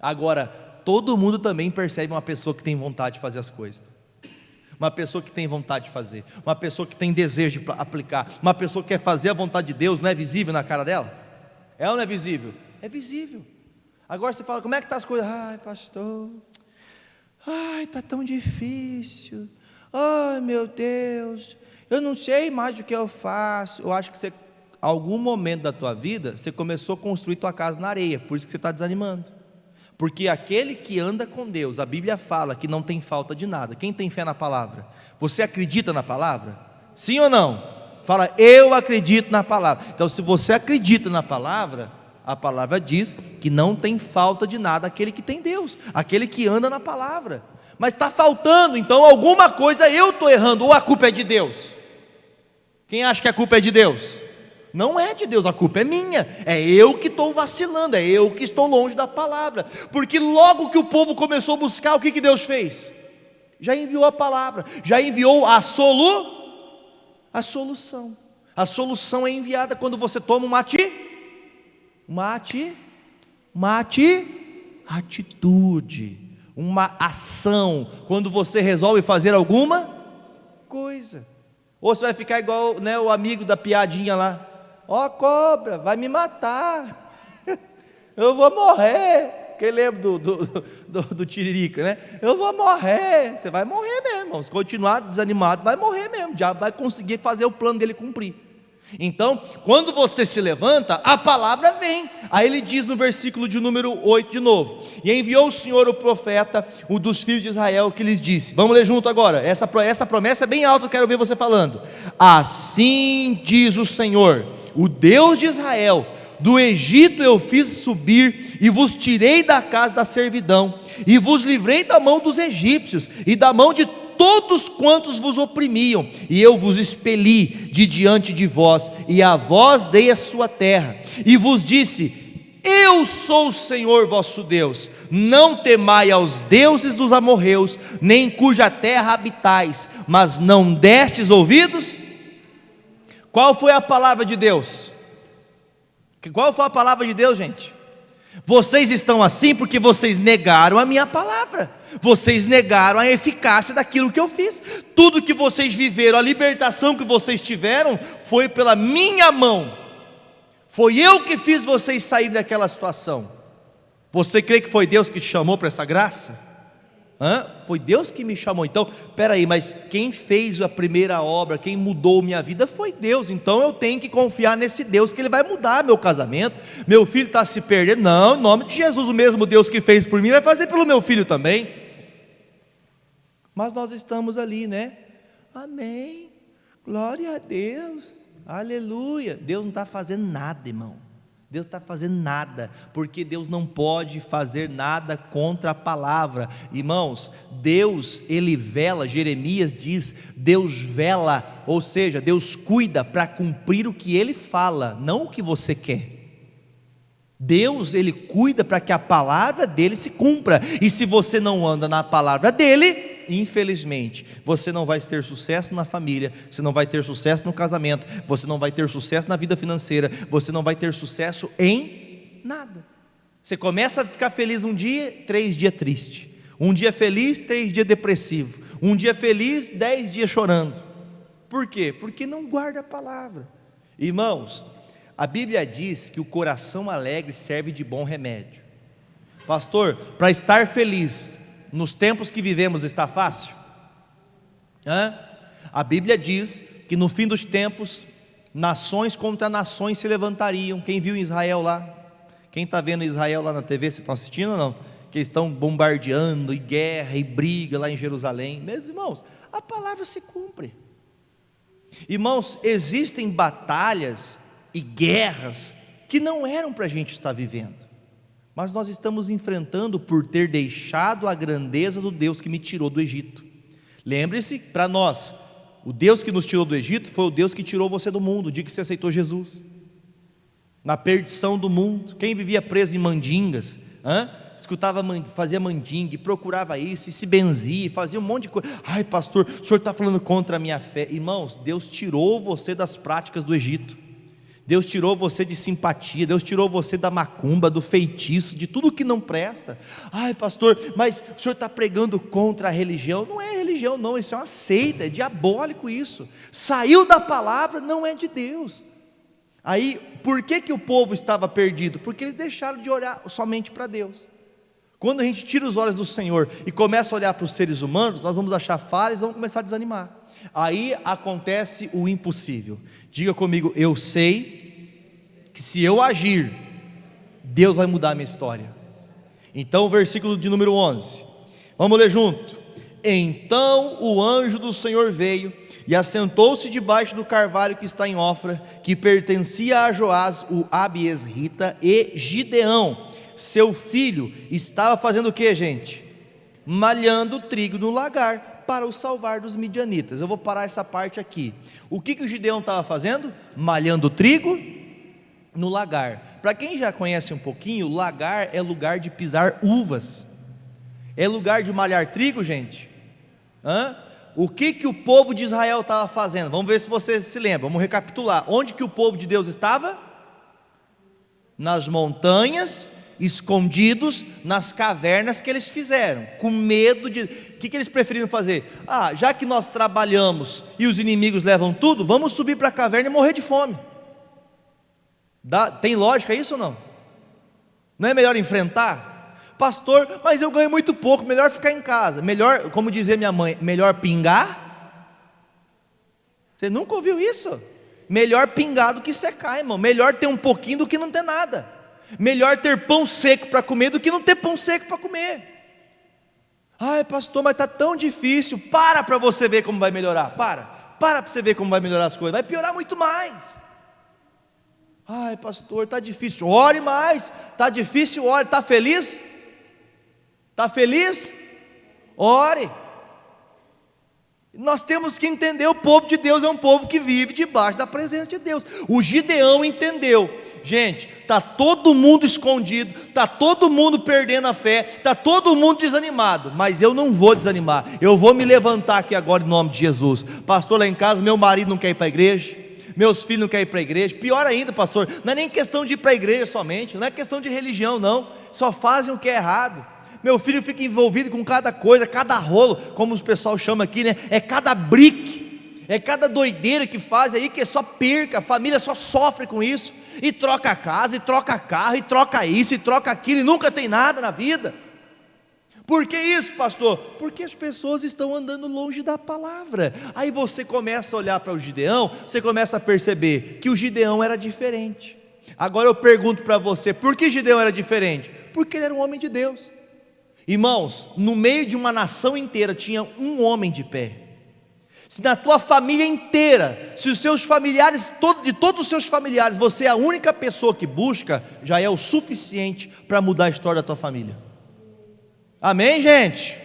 Agora, todo mundo também percebe uma pessoa que tem vontade de fazer as coisas, uma pessoa que tem vontade de fazer, uma pessoa que tem desejo de aplicar, uma pessoa que quer fazer a vontade de Deus. Não é visível na cara dela? É ou não é visível? É visível. Agora você fala, como é que está as coisas? Ai, pastor, ai, está tão difícil, ai meu Deus, eu não sei mais o que eu faço. Eu acho que você, algum momento da tua vida, você começou a construir tua casa na areia, por isso que você está desanimando. Porque aquele que anda com Deus, a Bíblia fala que não tem falta de nada. Quem tem fé na palavra? Você acredita na palavra? Sim ou não? Fala, eu acredito na palavra. Então se você acredita na palavra, a palavra diz que não tem falta de nada aquele que tem Deus, aquele que anda na palavra. Mas está faltando, então alguma coisa eu estou errando, ou a culpa é de Deus? Quem acha que a culpa é de Deus? Não é de Deus, a culpa é minha, é eu que estou vacilando, é eu que estou longe da palavra. Porque logo que o povo começou a buscar, o que Deus fez? Já enviou a palavra, já enviou a solução. A solução é enviada quando você toma uma atitude. uma ação, quando você resolve fazer alguma coisa. Ou você vai ficar igual, né, o amigo da piadinha lá: ó, cobra, vai me matar, eu vou morrer. Quem lembra do Tiririca, né? Eu vou morrer. Você vai morrer mesmo, irmão. Se continuar desanimado, vai morrer mesmo. Já vai conseguir fazer o plano dele cumprir. Então, quando você se levanta, a palavra vem. Aí ele diz no versículo de número 8 de novo: e enviou o Senhor o profeta, o dos filhos de Israel, que lhes disse. Vamos ler junto agora. Essa promessa é bem alta, eu quero ver você falando. Assim diz o Senhor, o Deus de Israel: do Egito eu fiz subir, e vos tirei da casa da servidão, e vos livrei da mão dos egípcios, e da mão de todos quantos vos oprimiam, e eu vos expeli de diante de vós, e a vós dei a sua terra, e vos disse: eu sou o Senhor vosso Deus, não temai aos deuses dos amorreus, nem cuja terra habitais, mas não destes ouvidos. Qual foi a palavra de Deus? Qual foi a palavra de Deus, gente? Vocês estão assim porque vocês negaram a minha palavra, vocês negaram a eficácia daquilo que eu fiz. Tudo que vocês viveram, a libertação que vocês tiveram, foi pela minha mão. Foi eu que fiz vocês sair daquela situação. Você crê que foi Deus que te chamou para essa graça? Foi Deus que me chamou. Então, peraí, mas quem fez a primeira obra, quem mudou minha vida foi Deus. Então eu tenho que confiar nesse Deus, que Ele vai mudar meu casamento. Meu filho está se perdendo. Não, em nome de Jesus, o mesmo Deus que fez por mim vai fazer pelo meu filho também. Mas nós estamos ali, né? Amém, glória a Deus, aleluia. Deus não está fazendo nada, irmão. Deus está fazendo nada, porque Deus não pode fazer nada contra a palavra. Irmãos, Deus, Ele vela. Jeremias diz: Deus vela, ou seja, Deus cuida para cumprir o que Ele fala, não o que você quer. Deus, Ele cuida para que a palavra dEle se cumpra, e se você não anda na palavra dEle, infelizmente, você não vai ter sucesso na família, você não vai ter sucesso no casamento, você não vai ter sucesso na vida financeira, você não vai ter sucesso em nada. Você começa a ficar feliz um dia, 3 dias triste, um dia feliz, 3 dias depressivo, um dia feliz, 10 dias chorando. Por quê? Porque não guarda a palavra. Irmãos, a Bíblia diz que o coração alegre serve de bom remédio. Pastor, para estar feliz nos tempos que vivemos está fácil? A Bíblia diz que no fim dos tempos, nações contra nações se levantariam. Quem viu Israel lá? Quem está vendo Israel lá na TV, vocês estão assistindo ou não? Que eles estão bombardeando, e guerra, e briga lá em Jerusalém. Meus irmãos, a palavra se cumpre. Irmãos, existem batalhas e guerras que não eram para a gente estar vivendo, mas nós estamos enfrentando por ter deixado a grandeza do Deus que me tirou do Egito. Lembre-se, para nós, o Deus que nos tirou do Egito foi o Deus que tirou você do mundo, o dia que você aceitou Jesus. Na perdição do mundo, quem vivia preso em mandingas, escutava, fazia mandinga, procurava isso, e se benzia, fazia um monte de coisa. Ai pastor, o senhor está falando contra a minha fé. Irmãos, Deus tirou você das práticas do Egito. Deus tirou você de simpatia, Deus tirou você da macumba, do feitiço, de tudo que não presta. Ai pastor, mas o senhor está pregando contra a religião. Não é religião não, isso é uma seita, é diabólico isso. Saiu da palavra, não é de Deus. Aí, por que o povo estava perdido? Porque eles deixaram de olhar somente para Deus. Quando a gente tira os olhos do Senhor e começa a olhar para os seres humanos, nós vamos achar falhas e vamos começar a desanimar. Aí acontece o impossível. Diga comigo: eu sei que se eu agir, Deus vai mudar a minha história. Então o versículo de número 11, vamos ler junto. Então o anjo do Senhor veio e assentou-se debaixo do carvalho que está em Ofra, que pertencia a Joás o Abiesrita, e Gideão, seu filho, estava fazendo o que, gente? Malhando trigo no lagar, para o salvar dos midianitas. Eu vou parar essa parte aqui. O que o Gideão estava fazendo? Malhando trigo no lagar. Para quem já conhece um pouquinho, lagar é lugar de pisar uvas. É lugar de malhar trigo, gente? O que o povo de Israel estava fazendo? Vamos ver se você se lembra, vamos recapitular. Onde que o povo de Deus estava? Nas montanhas escondidos nas cavernas que eles fizeram, com medo de... O que eles preferiram fazer? Já que nós trabalhamos e os inimigos levam tudo, vamos subir para a caverna e morrer de fome. Tem lógica isso ou não? Não é melhor enfrentar? Pastor, mas eu ganho muito pouco, melhor ficar em casa. Melhor, como dizia minha mãe, melhor pingar? Você nunca ouviu isso? Melhor pingar do que secar, irmão. Melhor ter um pouquinho do que não ter nada. Melhor ter pão seco para comer do que não ter pão seco para comer. Ai, pastor, mas está tão difícil. Para você ver como vai melhorar. Para você ver como vai melhorar as coisas. Vai piorar muito mais. Ai, pastor, está difícil. Ore mais. Está difícil, ore. Está feliz? Está feliz? Ore. Nós temos que entender, o povo de Deus é um povo que vive debaixo da presença de Deus. O Gideão entendeu. Gente, está todo mundo escondido, está todo mundo perdendo a fé, está todo mundo desanimado, mas eu não vou desanimar, eu vou me levantar aqui agora em nome de Jesus. Pastor, lá em casa meu marido não quer ir para a igreja, meus filhos não querem ir para a igreja. Pior ainda, pastor, não é nem questão de ir para a igreja somente, não é questão de religião não, só fazem o que é errado. Meu filho fica envolvido com cada coisa, cada rolo, como o pessoal chama aqui, né? É cada brique, é cada doideira que faz aí, que é só perca, a família só sofre com isso, e troca casa, e troca carro, e troca isso, e troca aquilo, e nunca tem nada na vida. Por que isso, pastor? Porque as pessoas estão andando longe da palavra. Aí você começa a olhar para o Gideão, você começa a perceber que o Gideão era diferente. Agora eu pergunto para você, por que Gideão era diferente? Porque ele era um homem de Deus. Irmãos, no meio de uma nação inteira tinha um homem de pé. Se na tua família inteira, se os seus familiares, de todos os seus familiares, você é a única pessoa que busca, já é o suficiente para mudar a história da tua família. Amém, gente?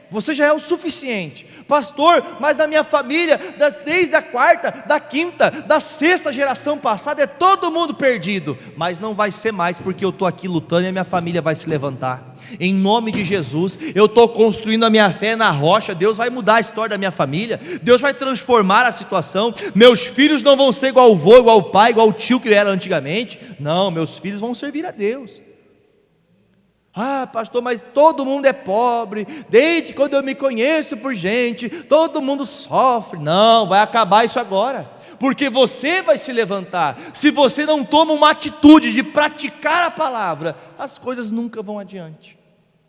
Você já é o suficiente. Pastor, mas na minha família, desde a quarta, da quinta, da sexta geração passada, é todo mundo perdido. Mas não vai ser mais, porque eu estou aqui lutando e a minha família vai se levantar. Em nome de Jesus, eu estou construindo a minha fé na rocha. Deus vai mudar a história da minha família, Deus vai transformar a situação. Meus filhos não vão ser igual o avô, igual o pai, igual o tio que era antigamente. Não, meus filhos vão servir a Deus. Pastor, mas todo mundo é pobre, desde quando eu me conheço por gente, todo mundo sofre. Não, vai acabar isso agora, porque você vai se levantar. Se você não toma uma atitude de praticar a palavra, as coisas nunca vão adiante,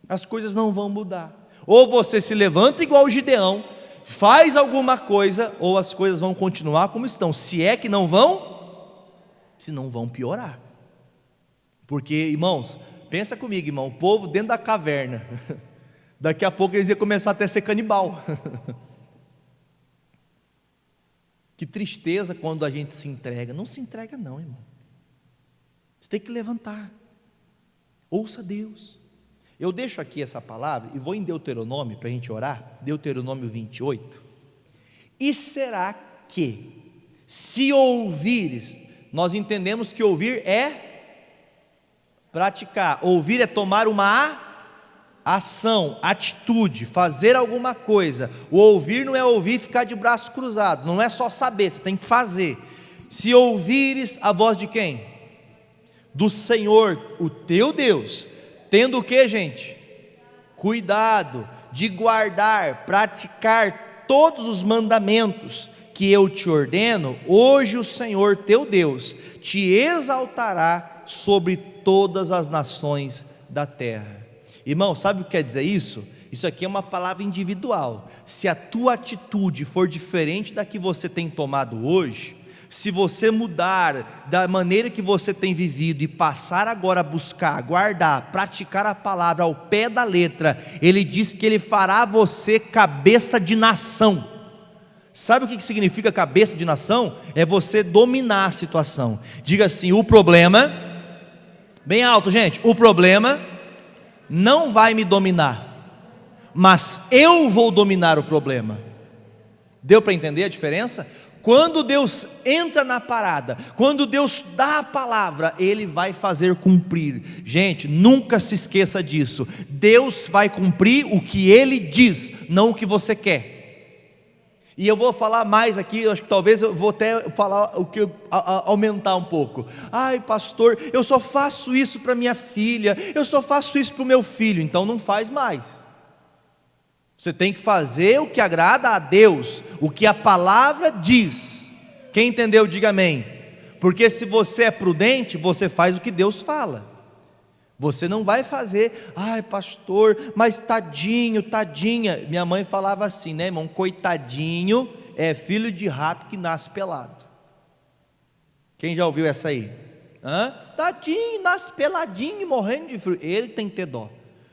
as coisas não vão mudar. Ou você se levanta igual o Gideão, faz alguma coisa, ou as coisas vão continuar como estão, se é que não vão, se não vão piorar. Porque, irmãos, pensa comigo, irmão, o povo dentro da caverna, daqui a pouco eles iam começar até a ser canibal. Que tristeza quando a gente se entrega. Não se entrega não, irmão. Você tem que levantar. Ouça Deus. Eu deixo aqui essa palavra e vou em Deuteronômio para a gente orar. Deuteronômio 28. E será que, se ouvires, nós entendemos que ouvir é praticar. Ouvir é tomar uma ação, atitude, fazer alguma coisa. O ouvir não é ouvir e ficar de braço cruzado, não é só saber, você tem que fazer. Se ouvires a voz de quem? Do Senhor, o teu Deus, tendo o que, gente? Cuidado de guardar, praticar todos os mandamentos que eu te ordeno, hoje o Senhor teu Deus te exaltará sobre todas as nações da terra. Irmão, sabe o que quer dizer isso? Isso aqui é uma palavra individual. Se a tua atitude for diferente da que você tem tomado hoje, se você mudar da maneira que você tem vivido e passar agora a buscar, guardar, praticar a palavra ao pé da letra, ele diz que ele fará você cabeça de nação. Sabe o que significa cabeça de nação? É você dominar a situação. Diga assim: o problema, bem alto, gente, o problema não vai me dominar, mas eu vou dominar o problema. Deu para entender a diferença? Quando Deus entra na parada, quando Deus dá a palavra, Ele vai fazer cumprir. Gente, nunca se esqueça disso. Deus vai cumprir o que Ele diz, não o que você quer. E eu vou falar mais aqui, eu acho que talvez eu vou até falar o que aumentar um pouco. Ai, pastor, eu só faço isso para minha filha, eu só faço isso para o meu filho. Então não faz mais. Você tem que fazer o que agrada a Deus, o que a palavra diz. Quem entendeu, diga amém. Porque se você é prudente, você faz o que Deus fala. Você não vai fazer, ai pastor, mas tadinho, tadinha. Minha mãe falava assim, né, irmão? Coitadinho é filho de rato que nasce pelado. Quem já ouviu essa aí? Tadinho, nasce peladinho, morrendo de frio. Ele tem que ter dó.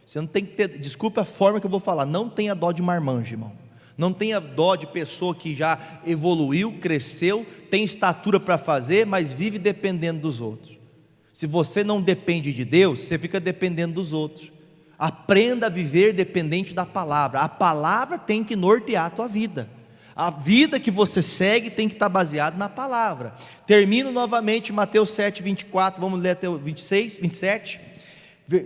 Você não tem que ter, desculpa a forma que eu vou falar, não tenha dó de marmanjo, irmão. Não tenha dó de pessoa que já evoluiu, cresceu, tem estatura para fazer, mas vive dependendo dos outros. Se você não depende de Deus, você fica dependendo dos outros. Aprenda a viver dependente da palavra. A palavra tem que nortear a tua vida. A vida que você segue tem que estar baseada na palavra. Termino novamente Mateus 7, 24, vamos ler até o 26, 27.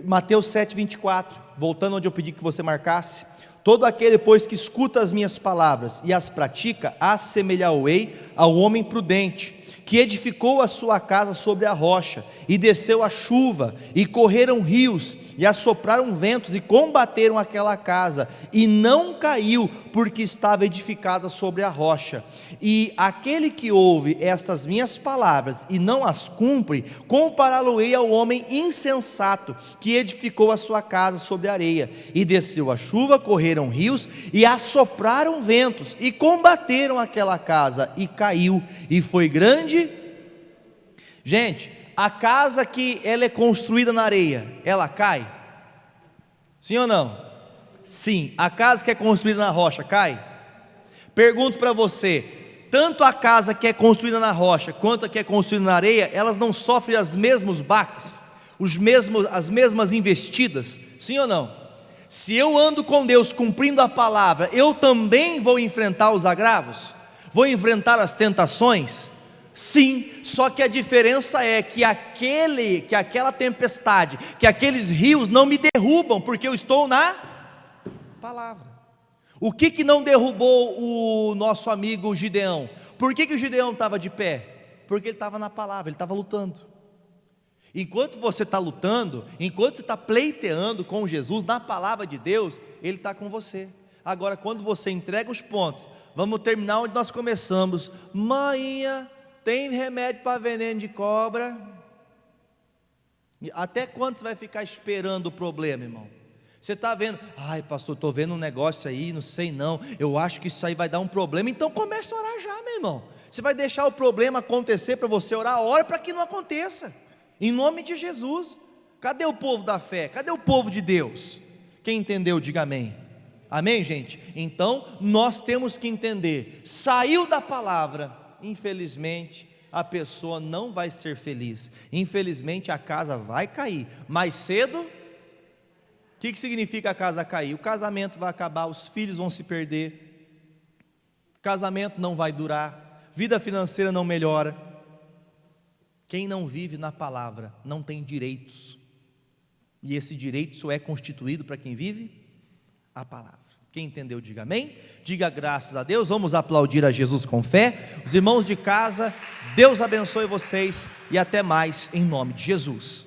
Mateus 7, 24, voltando onde eu pedi que você marcasse. Todo aquele, pois, que escuta as minhas palavras e as pratica, assemelhar-o-ei ao homem prudente, que edificou a sua casa sobre a rocha, e desceu a chuva, e correram rios, e assopraram ventos, e combateram aquela casa, e não caiu, porque estava edificada sobre a rocha. E aquele que ouve estas minhas palavras, e não as cumpre, compará-lo-ei ao homem insensato, que edificou a sua casa sobre a areia, e desceu a chuva, correram rios, e assopraram ventos, e combateram aquela casa, e caiu, e foi grande. Gente, a casa que ela é construída na areia, ela cai? Sim ou não? Sim. A casa que é construída na rocha, cai? Pergunto para você, tanto a casa que é construída na rocha, quanto a que é construída na areia, elas não sofrem os mesmos baques, as mesmas investidas? Sim ou não? Se eu ando com Deus cumprindo a palavra, eu também vou enfrentar os agravos? Vou enfrentar as tentações? Sim, só que a diferença é que aquela tempestade, que aqueles rios não me derrubam, porque eu estou na palavra. O que não derrubou o nosso amigo Gideão? Por que o Gideão estava de pé? Porque ele estava na palavra, ele estava lutando. Enquanto você está lutando, enquanto você está pleiteando com Jesus, na palavra de Deus, Ele está com você. Agora, quando você entrega os pontos, vamos terminar onde nós começamos. Mãinha, tem remédio para veneno de cobra? Até quando você vai ficar esperando o problema, irmão? Você está vendo, ai pastor, estou vendo um negócio aí, não sei não, eu acho que isso aí vai dar um problema. Então comece a orar já, meu irmão. Você vai deixar o problema acontecer para você orar? Ora para que não aconteça, em nome de Jesus. Cadê o povo da fé? Cadê o povo de Deus? Quem entendeu, diga amém. Amém, gente? Então nós temos que entender, saiu da palavra, infelizmente a pessoa não vai ser feliz, infelizmente a casa vai cair, mais cedo. O que significa a casa cair? O casamento vai acabar, os filhos vão se perder, o casamento não vai durar, vida financeira não melhora. Quem não vive na palavra não tem direitos, e esse direito só é constituído para quem vive a palavra. Quem entendeu, diga amém. Diga graças a Deus. Vamos aplaudir a Jesus com fé. Os irmãos de casa, Deus abençoe vocês e até mais em nome de Jesus.